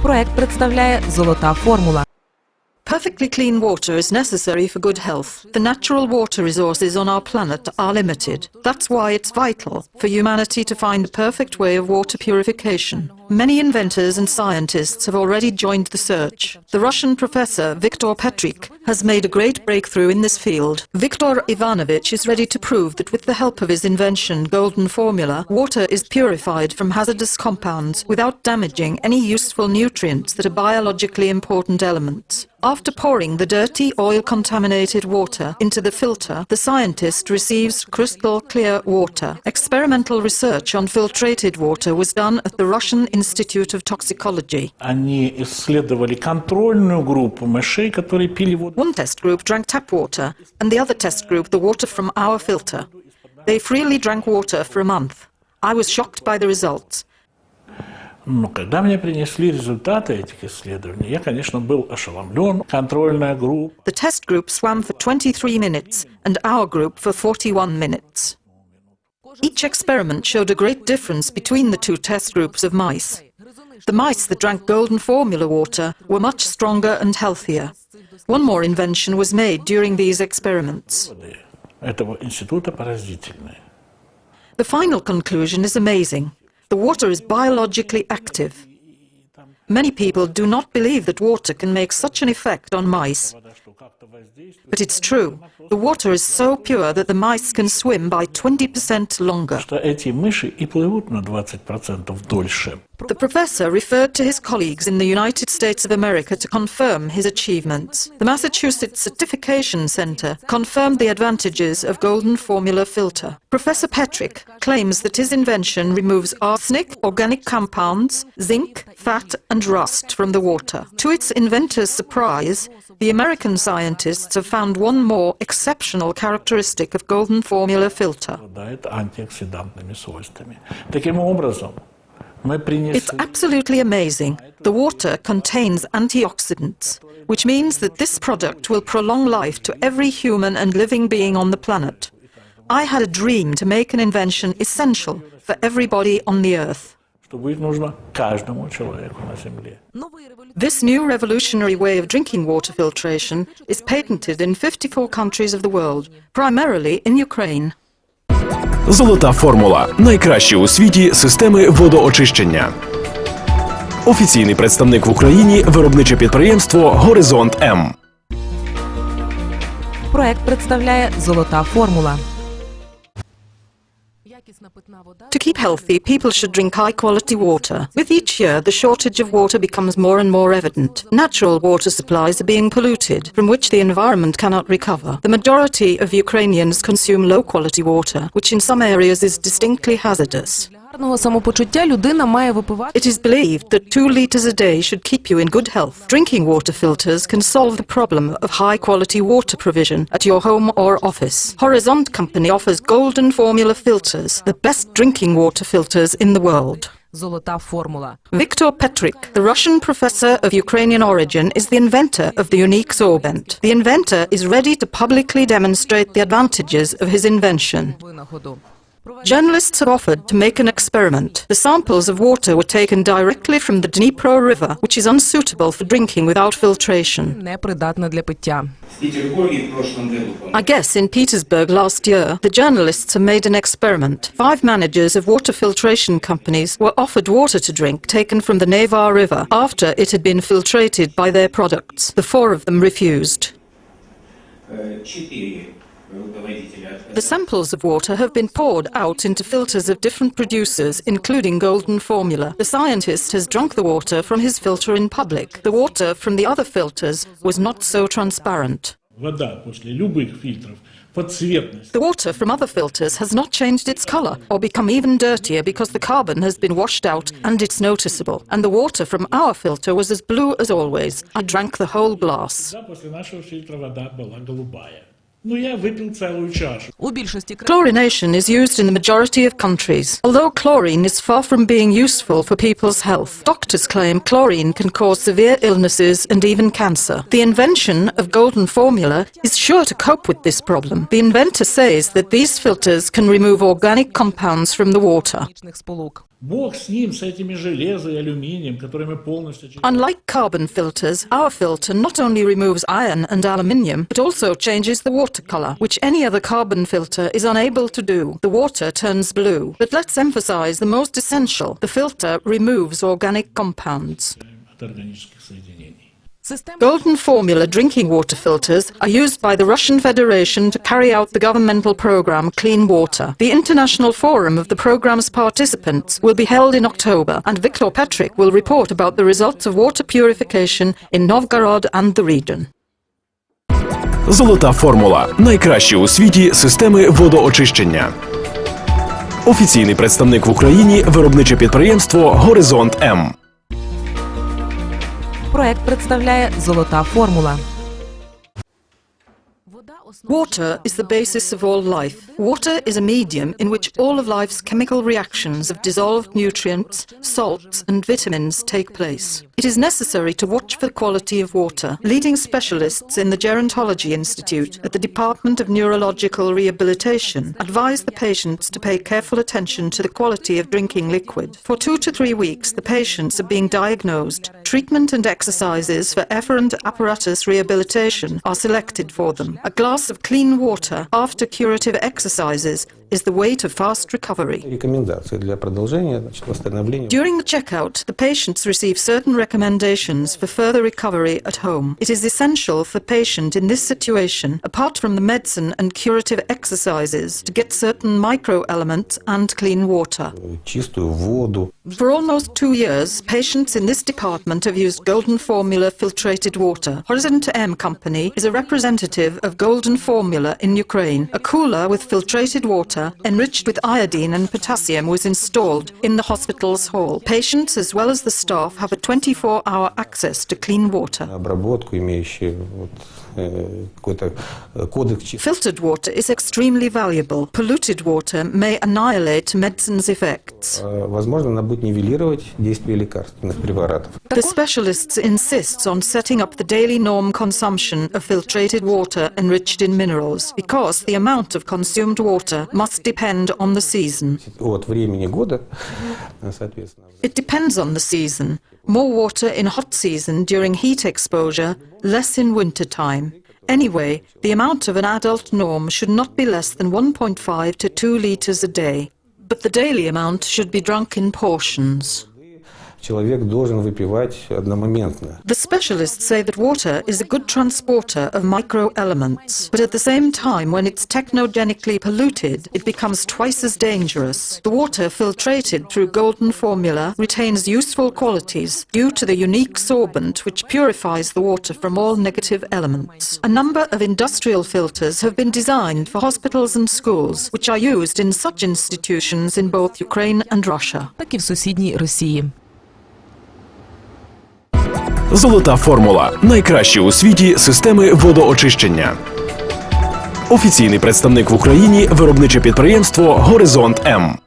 Проект представляє «Золота формула». Perfectly clean water is necessary for good health. The natural water resources on our planet are limited. That's why it's vital for humanity to find the perfect way of water purification. Many inventors and scientists have already joined the search. The Russian professor Viktor Petrik has made a great breakthrough in this field. Viktor Ivanovich is ready to prove that with the help of his invention, Golden Formula, water is purified from hazardous compounds without damaging any useful nutrients that are biologically important elements. After pouring the dirty, oil-contaminated water into the filter, the scientist receives crystal clear water. Experimental research on filtrated water was done at the Russian Institute of Toxicology. One test group drank tap water, and the other test group the water from our filter. They freely drank water for a month. I was shocked by the results. Когда мне принесли результаты этих исследований, я, конечно, был ошеломлен. Контрольная группа. The test group swam for 23 minutes and our group for 41 minutes. Each experiment showed a great difference between the two test groups of mice. The mice that drank Golden Formula water were much stronger and healthier. One more invention was made during these experiments. Этого института поразительные. The final conclusion is amazing. The water is biologically active. Many people do not believe that water can make such an effect on mice. But it's true. The water is so pure that the mice can swim by 20% longer. Эти мыши и плывут на 20% дольше. The professor referred to his colleagues in the United States of America to confirm his achievements. The Massachusetts Certification Center confirmed the advantages of Golden Formula filter. Professor Petrik claims that his invention removes arsenic, organic compounds, zinc, fat and rust from the water. To its inventor's surprise, the American scientists have found one more exceptional characteristic of Golden Formula filter. It's absolutely amazing. The water contains antioxidants, which means that this product will prolong life to every human and living being on the planet. I had a dream to make an invention essential for everybody on the earth. This new revolutionary way of drinking water filtration is patented in 54 countries of the world, primarily in Ukraine. Золота формула – найкращі у світі системи водоочищення. Офіційний представник в Україні – виробниче підприємство «Горизонт М». Проект представляє «Золота формула». To keep healthy, people should drink high-quality water. With each year, the shortage of water becomes more and more evident. Natural water supplies are being polluted, from which the environment cannot recover. The majority of Ukrainians consume low-quality water, which in some areas is distinctly hazardous. It is believed that 2 liters a day should keep you in good health. Drinking water filters can solve the problem of high-quality water provision at your home or office. Horizont Company offers Golden Formula filters, the best drinking water filters in the world. «Золота формула». Viktor Petrik, the Russian professor of Ukrainian origin, is the inventor of the unique sorbent. The inventor is ready to publicly demonstrate the advantages of his invention. Journalists have offered to make an experiment. The samples of water were taken directly from the Dnipro River, which is unsuitable for drinking without filtration. I guess in Petersburg last year, the journalists have made an experiment. 5 managers of water filtration companies were offered water to drink taken from the Neva River after it had been filtrated by their products. The 4 of them refused. The samples of water have been poured out into filters of different producers, including Golden Formula. The scientist has drunk the water from his filter in public. The water from the other filters was not so transparent. The water from other filters has not changed its color or become even dirtier because the carbon has been washed out and it's noticeable. And the water from our filter was as blue as always. I drank the whole glass. Chlorination is used in the majority of countries. Although chlorine is far from being useful for people's health, doctors claim chlorine can cause severe illnesses and even cancer. The invention of Golden Formula is sure to cope with this problem. The inventor says that these filters can remove organic compounds from the water. Бог с ним, с этими железом и алюминием, которые мы полностью... Unlike carbon filters, our filter not only removes iron and aluminium, but also changes the water color, which any other carbon filter is unable to do. The water turns blue. But let's emphasize the most essential. The filter removes organic compounds. от органических соединений. Golden formula drinking water filters are used by the Russian Federation to carry out the governmental program Clean Water. The international forum of the program's participants will be held in October, and Viktor Petrick will report about the results of water purification in Novgorod and the region. Золота формула – найкращі у світі системи водоочищення. Офіційний представник в Україні – виробниче підприємство «Горизонт М». Проект представляє «Золота формула». Water is the basis of all life. Water is a medium in which all of life's chemical reactions of dissolved nutrients, salts and vitamins take place. It is necessary to watch for the quality of water. Leading specialists in the Gerontology Institute at the Department of Neurological Rehabilitation advise the patients to pay careful attention to the quality of drinking liquid. For 2 to 3 weeks, the patients are being diagnosed. Treatment and exercises for efferent apparatus rehabilitation are selected for them. A glass of clean water after curative exercises is the way to fast recovery. Рекомендации для продолжения восстановления. During the checkout, the patients receive certain recommendations for further recovery at home. It is essential for the patient in this situation, apart from the medicine and curative exercises, to get certain microelements and clean water. Чистую воду. For almost 2 years, patients in this department have used Golden Formula filtrated water. Horizont M Company is a representative of Golden Formula in Ukraine. A cooler with filtrated water enriched with iodine and potassium was installed in the hospital's hall. Patients as well as the staff have a 24-hour access to clean water. Обработку, имеющие какой-то кодекс. Filtered water is extremely valuable. Polluted water may annihilate medicine's effects. Возможно, она будет нивелировать действие лекарственных препаратов. The specialists insist on setting up the daily norm consumption of filtrated water enriched in minerals, because the amount of consumed water must depend on the season. От времени года, соответственно. It depends on the season. More water in hot season during heat exposure, less in winter time. Anyway, the amount of an adult norm should not be less than 1.5 to 2 liters a day. But the daily amount should be drunk in portions. Человек должен выпивать одномоментно. The specialists say that water is a good transporter of microelements, but at the same time, when it's technogenically polluted, it becomes twice as dangerous. The water filtrated through Golden Formula retains useful qualities due to the unique sorbent which purifies the water from all negative elements. A number of industrial filters have been designed for hospitals and schools, which are used in such institutions in both Ukraine and Russia. Так і в сусідній Росії. Золота формула – найкращі у світі системи водоочищення. Офіційний представник в Україні – виробниче підприємство «Горизонт М».